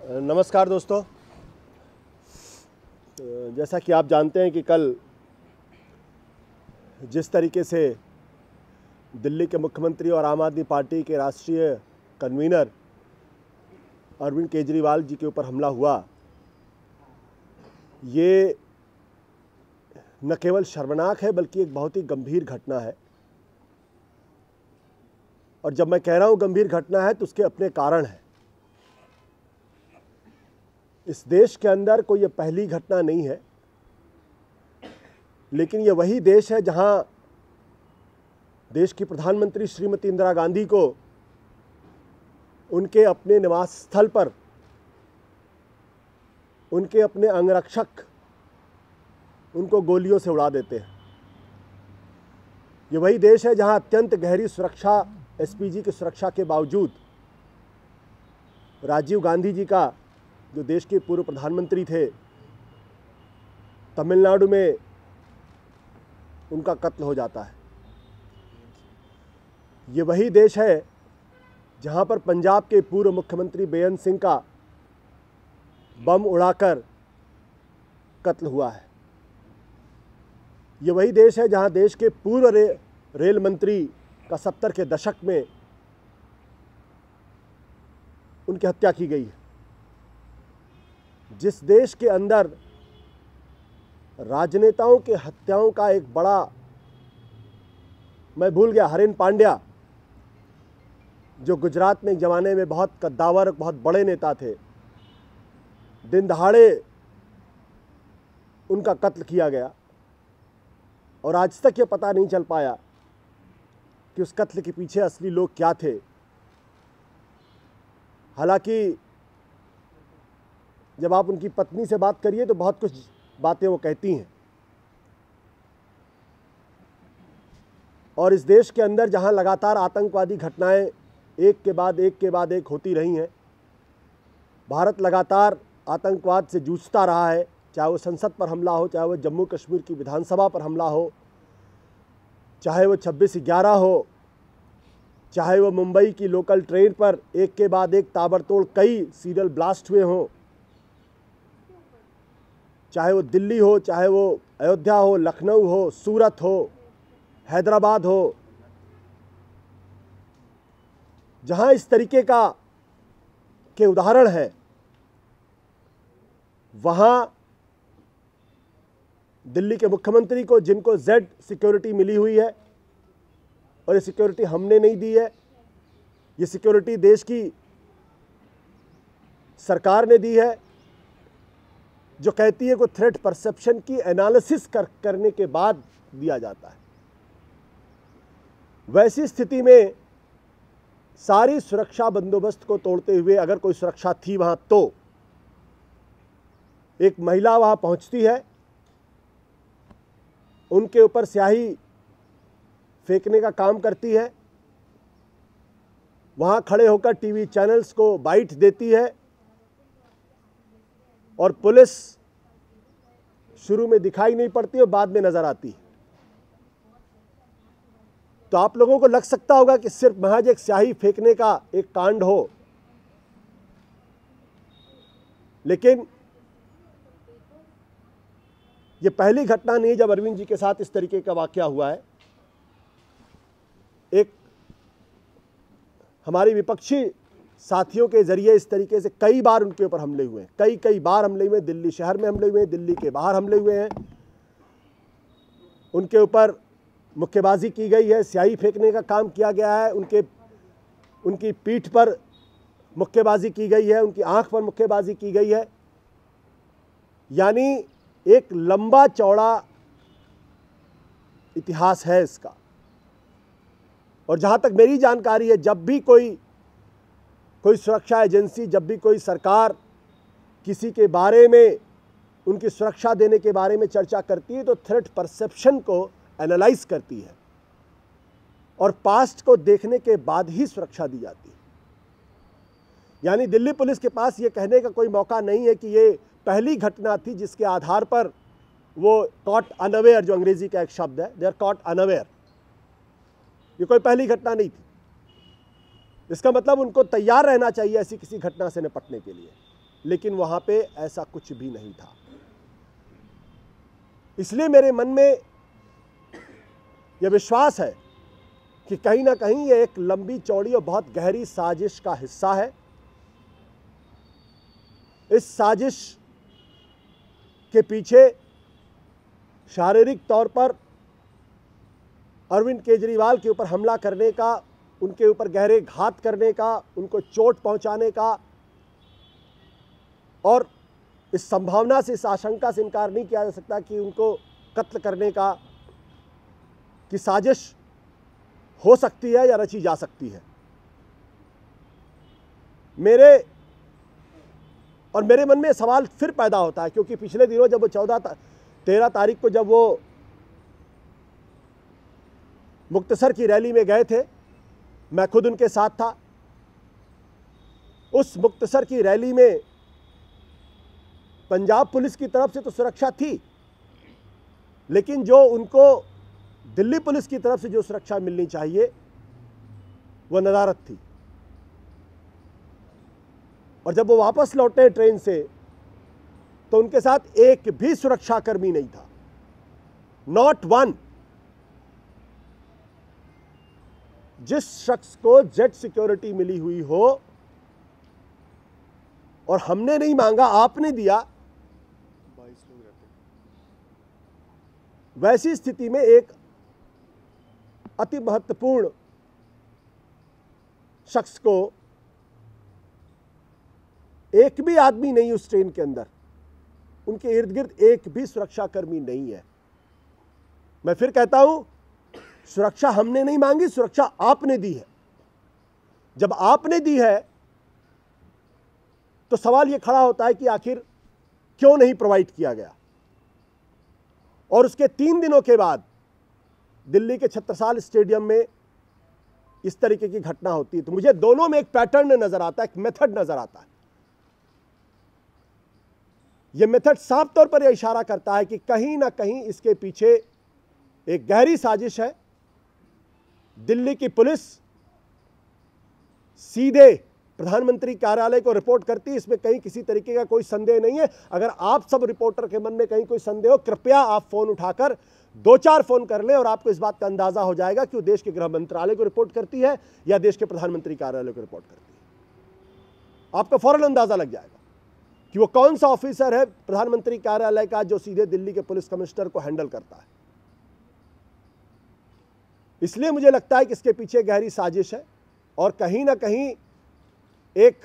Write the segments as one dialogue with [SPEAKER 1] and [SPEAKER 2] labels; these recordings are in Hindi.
[SPEAKER 1] नमस्कार दोस्तों। जैसा कि आप जानते हैं कि कल जिस तरीके से दिल्ली के मुख्यमंत्री और आम आदमी पार्टी के राष्ट्रीय कन्वीनर अरविंद केजरीवाल जी के ऊपर हमला हुआ, ये न केवल शर्मनाक है बल्कि एक बहुत ही गंभीर घटना है। और जब मैं कह रहा हूँ गंभीर घटना है तो उसके अपने कारण हैं। इस देश के अंदर कोई ये पहली घटना नहीं है, लेकिन ये वही देश है जहां देश की प्रधानमंत्री श्रीमती इंदिरा गांधी को उनके अपने निवास स्थल पर उनके अपने अंगरक्षक उनको गोलियों से उड़ा देते हैं। ये वही देश है जहां अत्यंत गहरी सुरक्षा, एसपीजी की सुरक्षा के बावजूद राजीव गांधी जी का, जो देश के पूर्व प्रधानमंत्री थे, तमिलनाडु में उनका कत्ल हो जाता है। ये वही देश है जहां पर पंजाब के पूर्व मुख्यमंत्री बेअंत सिंह का बम उड़ाकर कत्ल हुआ है। ये वही देश है जहां देश के पूर्व रेल मंत्री का 70 के दशक में उनकी हत्या की गई है। जिस देश के अंदर राजनेताओं के हत्याओं का एक बड़ा, मैं भूल गया, हरेन पांड्या, जो गुजरात में एक ज़माने में बहुत कद्दावर, बहुत बड़े नेता थे, दिन दहाड़े उनका कत्ल किया गया और आज तक ये पता नहीं चल पाया कि उस कत्ल के पीछे असली लोग क्या थे। हालांकि जब आप उनकी पत्नी से बात करिए तो बहुत कुछ बातें वो कहती हैं। और इस देश के अंदर जहां लगातार आतंकवादी घटनाएं एक के बाद एक होती रही हैं, भारत लगातार आतंकवाद से जूझता रहा है, चाहे वो संसद पर हमला हो, चाहे वो जम्मू कश्मीर की विधानसभा पर हमला हो, चाहे वो 26/11 हो, चाहे वो मुंबई की लोकल ट्रेन पर एक के बाद एक ताबड़तोड़ कई सीरियल ब्लास्ट हुए हों, चाहे वो दिल्ली हो, चाहे वो अयोध्या हो, लखनऊ हो, सूरत हो, हैदराबाद हो, जहां इस तरीके के उदाहरण हैं, वहां दिल्ली के मुख्यमंत्री को, जिनको जेड सिक्योरिटी मिली हुई है, और ये सिक्योरिटी हमने नहीं दी है, ये सिक्योरिटी देश की सरकार ने दी है, जो कहती है कि थ्रेट परसेप्शन की एनालिसिस करने के बाद दिया जाता है। वैसी स्थिति में सारी सुरक्षा बंदोबस्त को तोड़ते हुए, अगर कोई सुरक्षा थी वहां, तो एक महिला वहां पहुंचती है, उनके ऊपर स्याही फेंकने का काम करती है, वहां खड़े होकर टीवी चैनल्स को बाइट देती है, और पुलिस शुरू में दिखाई नहीं पड़ती और बाद में नजर आती है। तो आप लोगों को लग सकता होगा कि सिर्फ महज एक स्याही फेंकने का एक कांड हो, लेकिन यह पहली घटना नहीं जब अरविंद जी के साथ इस तरीके का वाकया हुआ है। एक हमारी विपक्षी साथियों के जरिए इस तरीके से कई बार उनके ऊपर हमले हुए हैं, कई बार हमले हुए हैं। दिल्ली शहर में हमले हुए हैं, दिल्ली के बाहर हमले हुए हैं, उनके ऊपर मुक्केबाजी की गई है, स्याही फेंकने का काम किया गया है, उनकी पीठ पर मुक्केबाजी की गई है, उनकी आंख पर मुक्केबाजी की गई है। यानी एक लंबा चौड़ा इतिहास है इसका। और जहां तक मेरी जानकारी है, जब भी कोई सुरक्षा एजेंसी, जब भी कोई सरकार किसी के बारे में, उनकी सुरक्षा देने के बारे में चर्चा करती है, तो थ्रेट परसेप्शन को एनालाइज करती है और पास्ट को देखने के बाद ही सुरक्षा दी जाती है। यानी दिल्ली पुलिस के पास ये कहने का कोई मौका नहीं है कि ये पहली घटना थी जिसके आधार पर वो कॉट अनअवेयर, जो अंग्रेजी का एक शब्द है, दे आर कॉट अनअवेयर, ये कोई पहली घटना नहीं थी। इसका मतलब उनको तैयार रहना चाहिए ऐसी किसी घटना से निपटने के लिए। लेकिन वहां पे ऐसा कुछ भी नहीं था। इसलिए मेरे मन में यह विश्वास है कि कहीं ना कहीं यह एक लंबी चौड़ी और बहुत गहरी साजिश का हिस्सा है। इस साजिश के पीछे शारीरिक तौर पर अरविंद केजरीवाल के ऊपर हमला करने का, उनके ऊपर गहरे घात करने का, उनको चोट पहुंचाने का और इस संभावना से, इस आशंका से इनकार नहीं किया जा सकता कि उनको कत्ल करने का की साजिश हो सकती है या रची जा सकती है। मेरे मन में सवाल फिर पैदा होता है, क्योंकि पिछले दिनों जब वो 13 तारीख को जब वो मुक्तसर की रैली में गए थे, मैं खुद उनके साथ था। उस मुक्तसर की रैली में पंजाब पुलिस की तरफ से तो सुरक्षा थी, लेकिन जो उनको दिल्ली पुलिस की तरफ से जो सुरक्षा मिलनी चाहिए वो नदारद थी। और जब वो वापस लौटे ट्रेन से तो उनके साथ एक भी सुरक्षाकर्मी नहीं था, नॉट वन। जिस शख्स को जेट सिक्योरिटी मिली हुई हो और हमने नहीं मांगा, आपने दिया,
[SPEAKER 2] 22 लोग रहते।
[SPEAKER 1] वैसी स्थिति में एक अति महत्वपूर्ण शख्स को एक भी आदमी नहीं उस ट्रेन के अंदर, उनके इर्द गिर्द एक भी सुरक्षाकर्मी नहीं है। मैं फिर कहता हूं, सुरक्षा हमने नहीं मांगी, सुरक्षा आपने दी है। जब आपने दी है तो सवाल यह खड़ा होता है कि आखिर क्यों नहीं प्रोवाइड किया गया। और उसके 3 दिनों के बाद दिल्ली के छत्रसाल स्टेडियम में इस तरीके की घटना होती है। तो मुझे दोनों में एक पैटर्न नजर आता है, एक मेथड नजर आता है। यह मेथड साफ तौर पर यह इशारा करता है कि कहीं ना कहीं इसके पीछे एक गहरी साजिश है। दिल्ली की पुलिस सीधे प्रधानमंत्री कार्यालय को रिपोर्ट करती है, इसमें कहीं किसी तरीके का कोई संदेह नहीं है। अगर आप सब रिपोर्टर के मन में कहीं कोई संदेह हो, कृपया आप फोन उठाकर 2-4 फोन कर लें और आपको इस बात का अंदाजा हो जाएगा कि वो देश के गृह मंत्रालय को रिपोर्ट करती है या देश के प्रधानमंत्री कार्यालय को रिपोर्ट करती है। आपको फौरन अंदाजा लग जाएगा कि वो कौन सा ऑफिसर है प्रधानमंत्री कार्यालय का जो सीधे दिल्ली के पुलिस कमिश्नर को हैंडल करता है। इसलिए मुझे लगता है कि इसके पीछे गहरी साजिश है और कहीं ना कहीं एक,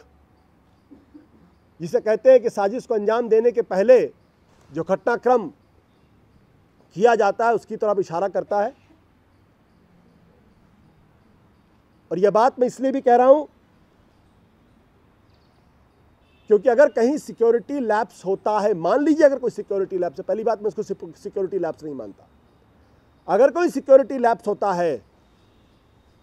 [SPEAKER 1] जिसे कहते हैं कि साजिश को अंजाम देने के पहले जो घटनाक्रम किया जाता है उसकी तरफ इशारा करता है। और यह बात मैं इसलिए भी कह रहा हूं क्योंकि अगर कहीं सिक्योरिटी लैप्स होता है, मान लीजिए अगर कोई सिक्योरिटी लैप्स है, पहली बात मैं इसको सिक्योरिटी लैप्स नहीं मानता, अगर कोई सिक्योरिटी लैप्स होता है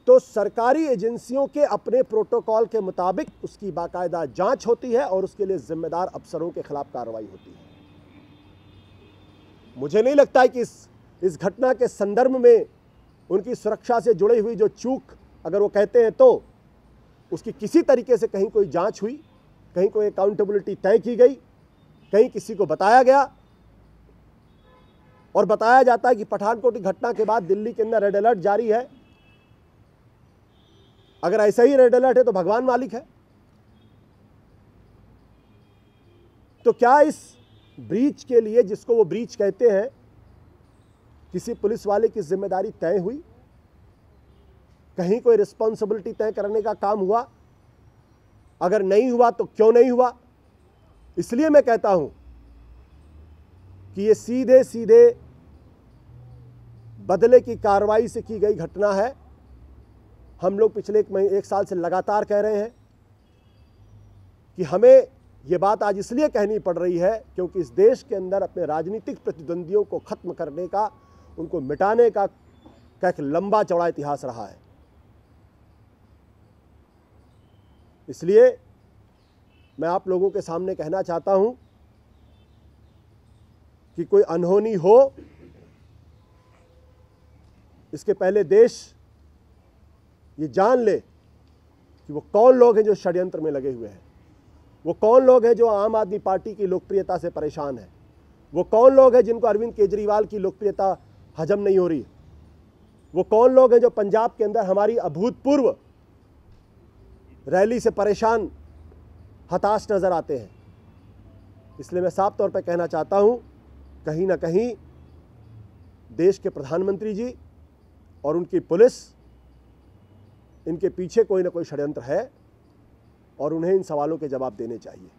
[SPEAKER 1] तो सरकारी एजेंसियों के अपने प्रोटोकॉल के मुताबिक उसकी बाकायदा जांच होती है और उसके लिए जिम्मेदार अफसरों के खिलाफ कार्रवाई होती है। मुझे नहीं लगता है कि इस घटना के संदर्भ में उनकी सुरक्षा से जुड़ी हुई जो चूक अगर वो कहते हैं तो उसकी किसी तरीके से कहीं कोई जांच हुई, कहीं कोई अकाउंटेबिलिटी तय की गई, कहीं किसी को बताया गया और बताया जाता है कि पठानकोट की घटना के बाद दिल्ली के अंदर रेड अलर्ट जारी है। अगर ऐसा ही रेड अलर्ट है तो भगवान मालिक है। तो क्या इस ब्रीच के लिए, जिसको वो ब्रीच कहते हैं, किसी पुलिस वाले की जिम्मेदारी तय हुई? कहीं कोई रिस्पॉन्सिबिलिटी तय करने का काम हुआ? अगर नहीं हुआ तो क्यों नहीं हुआ? इसलिए मैं कहता हूं कि ये सीधे सीधे बदले की कार्रवाई से की गई घटना है। हम लोग पिछले 1 साल से लगातार कह रहे हैं कि हमें ये बात आज इसलिए कहनी पड़ रही है क्योंकि इस देश के अंदर अपने राजनीतिक प्रतिद्वंदियों को खत्म करने का, उनको मिटाने का एक लंबा चौड़ा इतिहास रहा है। इसलिए मैं आप लोगों के सामने कहना चाहता हूं कि कोई अनहोनी हो, इसके पहले देश ये जान ले कि वो कौन लोग हैं जो षड्यंत्र में लगे हुए हैं। वो कौन लोग हैं जो आम आदमी पार्टी की लोकप्रियता से परेशान हैं? वो कौन लोग हैं जिनको अरविंद केजरीवाल की लोकप्रियता हजम नहीं हो रही? वो कौन लोग हैं जो पंजाब के अंदर हमारी अभूतपूर्व रैली से परेशान, हताश नजर आते हैं? इसलिए मैं साफ तौर पर कहना चाहता हूं, कहीं ना कहीं देश के प्रधानमंत्री जी और उनकी पुलिस, इनके पीछे कोई ना कोई षड्यंत्र है और उन्हें इन सवालों के जवाब देने चाहिए।